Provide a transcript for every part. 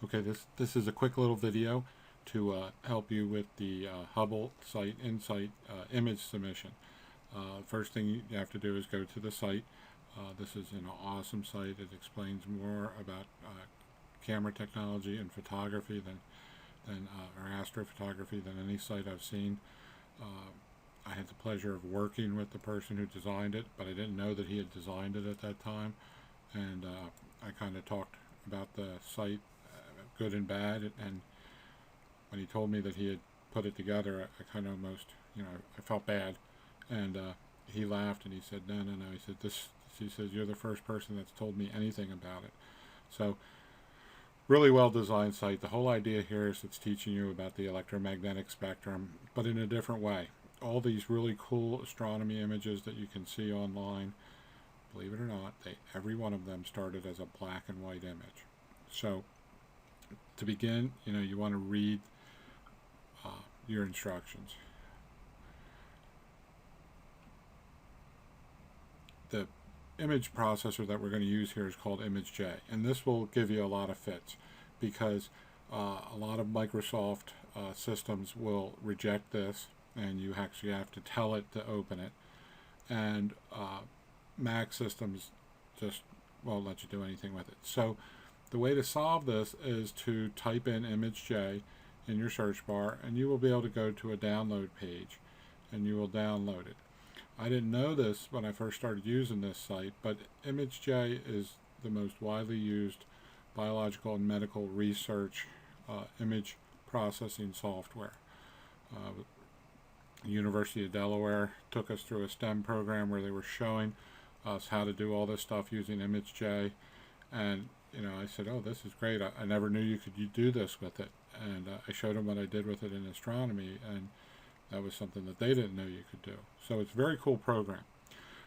Okay, this is a quick little video to help you with the Hubble site Insight image submission. First thing you have to do is go to the site. This is an awesome site. It explains more about camera technology and photography or astrophotography than any site I've seen. I had the pleasure of working with the person who designed it, but I didn't know that he had designed it at that time. And I kind of talked about the site, good and bad, and when he told me that he had put it together, I kind of almost, I felt bad. And he laughed and he said, no. He said, he says, you're the first person that's told me anything about it. So, really well designed site. The whole idea here is it's teaching you about the electromagnetic spectrum, but in a different way. All these really cool astronomy images that you can see online, believe it or not, every one of them started as a black and white image. So to begin, you want to read your instructions. The image processor that we're going to use here is called ImageJ, and this will give you a lot of fits because a lot of Microsoft systems will reject this, and you actually have to tell it to open it, and Mac systems just won't let you do anything with it. So the way to solve this is to type in ImageJ in your search bar, and you will be able to go to a download page and you will download it. I didn't know this when I first started using this site, but ImageJ is the most widely used biological and medical research image processing software. The University of Delaware took us through a STEM program where they were showing us how to do all this stuff using ImageJ, and I said, oh, this is great. I never knew you could do this with it, and I showed them what I did with it in astronomy, and that was something that they didn't know you could do. So it's a very cool program.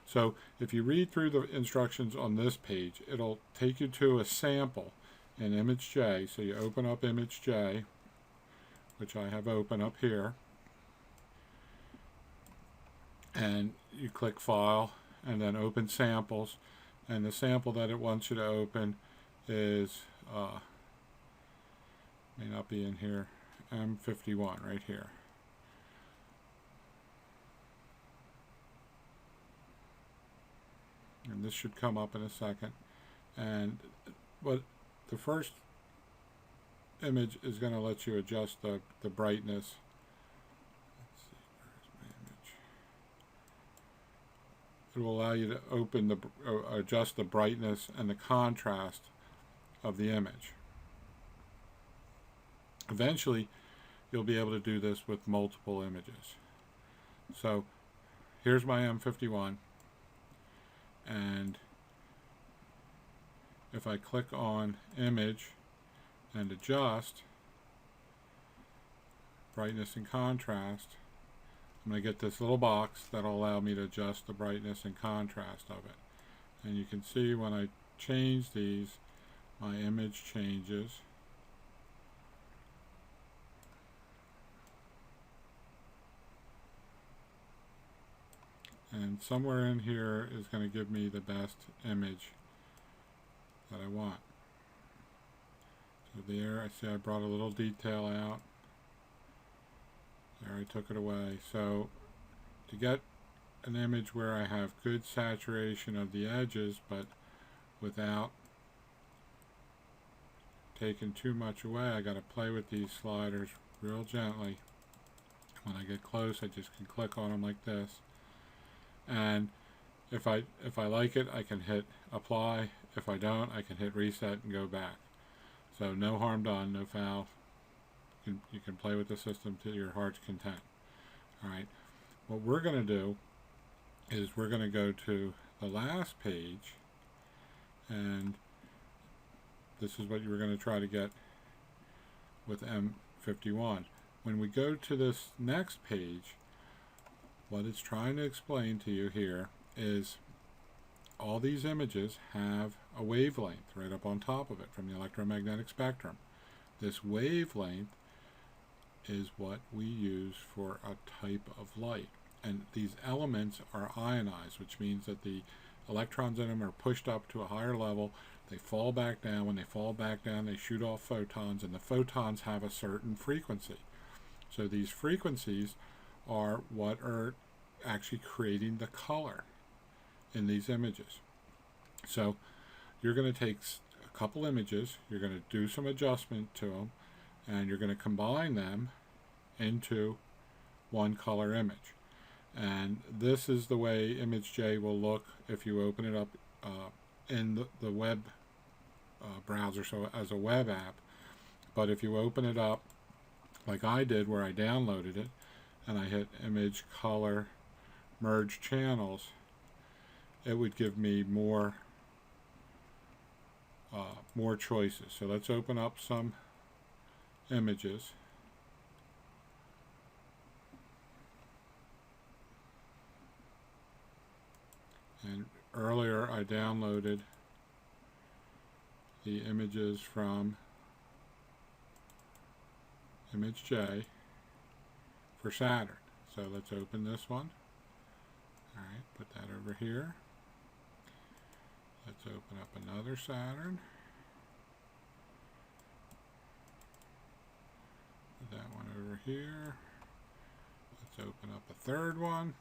So if you read through the instructions on this page, it'll take you to a sample in ImageJ. So you open up ImageJ, which I have open up here, and you click File and then Open Samples, and the sample that it wants you to open is may not be in here, M51 right here. And this should come up in a second. And what the first image is going to let you adjust the brightness. Let's see, where's my image? It will allow you to open adjust the brightness and the contrast of the image. Eventually, you'll be able to do this with multiple images. So here's my M51. And if I click on Image and Adjust Brightness and Contrast, I'm going to get this little box that'll allow me to adjust the brightness and contrast of it. And you can see when I change these, my image changes. And somewhere in here is going to give me the best image that I want. So there, I see I brought a little detail out. There, I took it away. So to get an image where I have good saturation of the edges, but without taking too much away, I got to play with these sliders real gently. When I get close, I just can click on them like this. And if I like it, I can hit apply. If I don't, I can hit reset and go back. So no harm done, no foul. You can play with the system to your heart's content. Alright, what we're going to do is we're going to go to the last page, and this is what you were going to try to get with M51. When we go to this next page, what it's trying to explain to you here is all these images have a wavelength right up on top of it from the electromagnetic spectrum. This wavelength is what we use for a type of light. And these elements are ionized, which means that the electrons in them are pushed up to a higher level. They fall back down. When they fall back down, they shoot off photons, and the photons have a certain frequency. So these frequencies are what are actually creating the color in these images. So you're going to take a couple images, you're going to do some adjustment to them, and you're going to combine them into one color image. And this is the way image J will look if you open it up in the web browser, so as a web app. But if you open it up like I did, where I downloaded it and I hit image, color, merge channels, it would give me more choices. So let's open up some images. And earlier I downloaded the images from image J for Saturn. So let's open this one. Alright, put that over here. Let's open up another Saturn. Put that one over here. Let's open up a third one.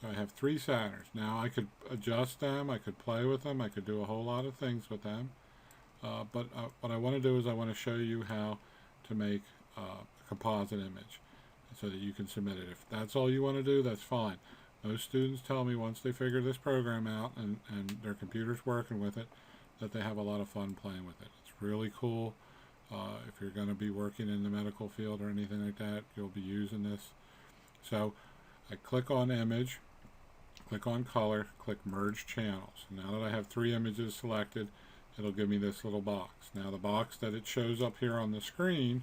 So I have 3 Saturns. Now I could adjust them, I could play with them, I could do a whole lot of things with them. But what I want to do is I want to show you how to make a composite image so that you can submit it. If that's all you want to do, that's fine. Most students tell me once they figure this program out and their computer's working with it, that they have a lot of fun playing with it. It's really cool. If you're going to be working in the medical field or anything like that, you'll be using this. So I click on image, click on color, click merge channels. Now that I have 3 images selected, it'll give me this little box. Now the box that it shows up here on the screen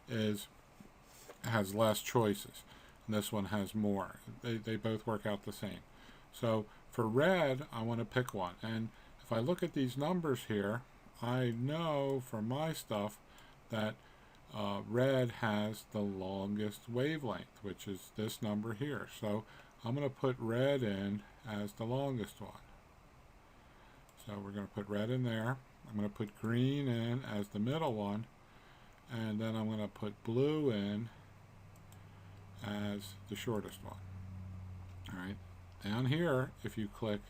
has less choices, and this one has more. They both work out the same. So for red, I want to pick one, and if I look at these numbers here, I know from my stuff that red has the longest wavelength, which is this number here. So I'm going to put red in as the longest one. So we're going to put red in there. I'm going to put green in as the middle one, and then I'm going to put blue in as the shortest one. Alright, down here, if you click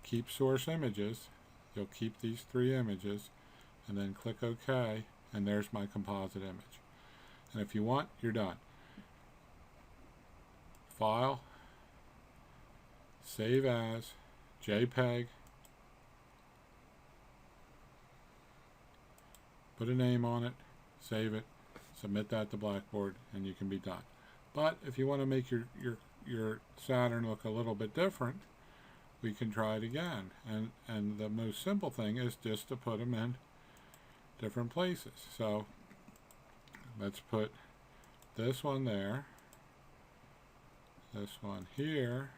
keep source images, you'll keep these 3 images, and then click OK, and there's my composite image. And if you want, you're done. File, save as, JPEG, put a name on it, save it, submit that to Blackboard, and you can be done. But if you want to make your Saturn look a little bit different, we can try it again. And the most simple thing is just to put them in different places. So let's put this one there, this one here,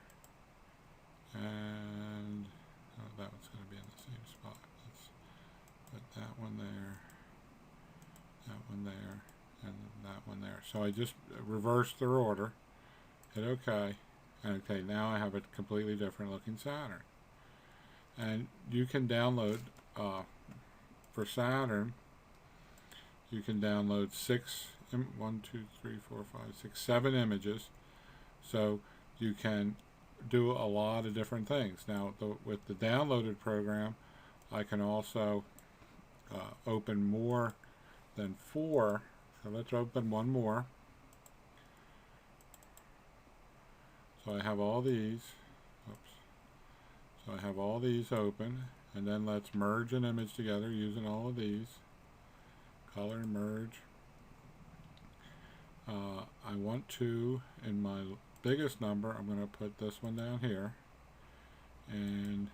and that one's going to be in the same spot. Let's put that one there, that one there, and that one there. So I just reversed their order, hit OK, and okay, now I have a completely different looking Saturn. And you can download, for Saturn, you can download 7 images, so you can do a lot of different things. Now with the downloaded program, I can also open more than 4. So let's open one more. So I have all these. Oops. So I have all these open, and then let's merge an image together using all of these. Color, merge. I want to, in my biggest number, I'm going to put this one down here, and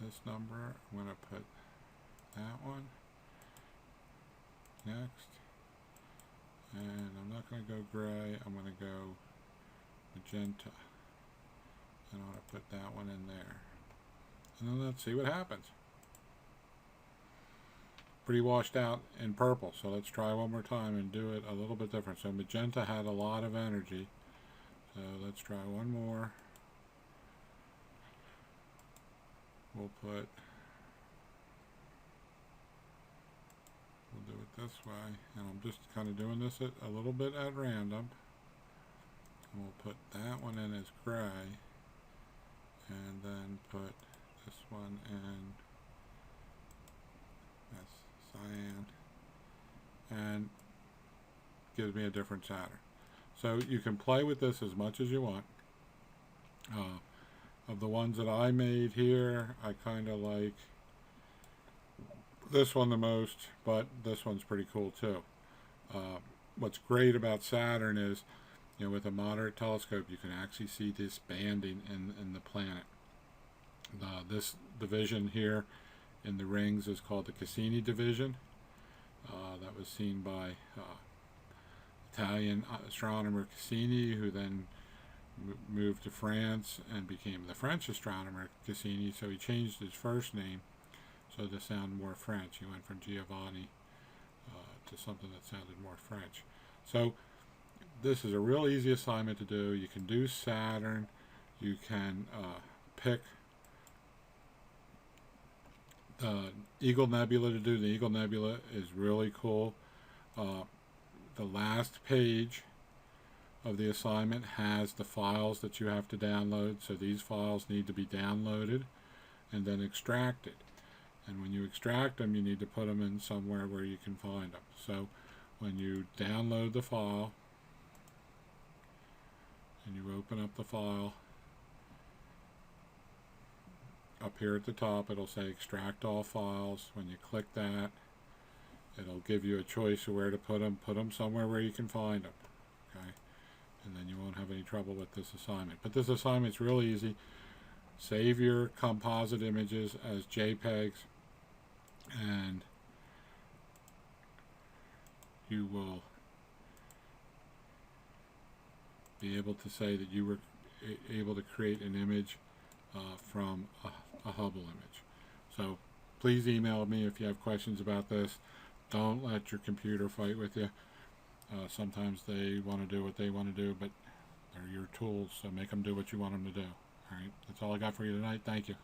this number, I'm going to put that one next, and I'm not going to go gray, I'm going to go magenta, and I want to put that one in there, and then let's see what happens. Pretty washed out in purple, so let's try one more time and do it a little bit different. So magenta had a lot of energy, So let's try one more. We'll do it this way, and I'm just kind of doing this a little bit at random. And we'll put that one in as gray, and then put this one in as cyan, and gives me a different Saturn. So you can play with this as much as you want. Of the ones that I made here, I kind of like this one the most, but this one's pretty cool too. What's great about Saturn is, with a moderate telescope, you can actually see this banding in the planet. This division here in the rings is called the Cassini division. That was seen by Italian astronomer Cassini, who then moved to France and became the French astronomer Cassini. So he changed his first name so to sound more French. He went from Giovanni to something that sounded more French. So this is a real easy assignment to do. You can do Saturn. You can pick the Eagle Nebula to do. The Eagle Nebula is really cool. The last page of the assignment has the files that you have to download. So these files need to be downloaded and then extracted. And when you extract them, you need to put them in somewhere where you can find them. So when you download the file and you open up the file, up here at the top it'll say extract all files. When you click that, it'll give you a choice of where to put them. Put them somewhere where you can find them. Okay? And then you won't have any trouble with this assignment. But this assignment's really easy. Save your composite images as JPEGs, and you will be able to say that you were able to create an image from a Hubble image. So please email me if you have questions about this. Don't let your computer fight with you. Sometimes they want to do what they want to do, but they're your tools, so make them do what you want them to do. All right, that's all I got for you tonight. Thank you.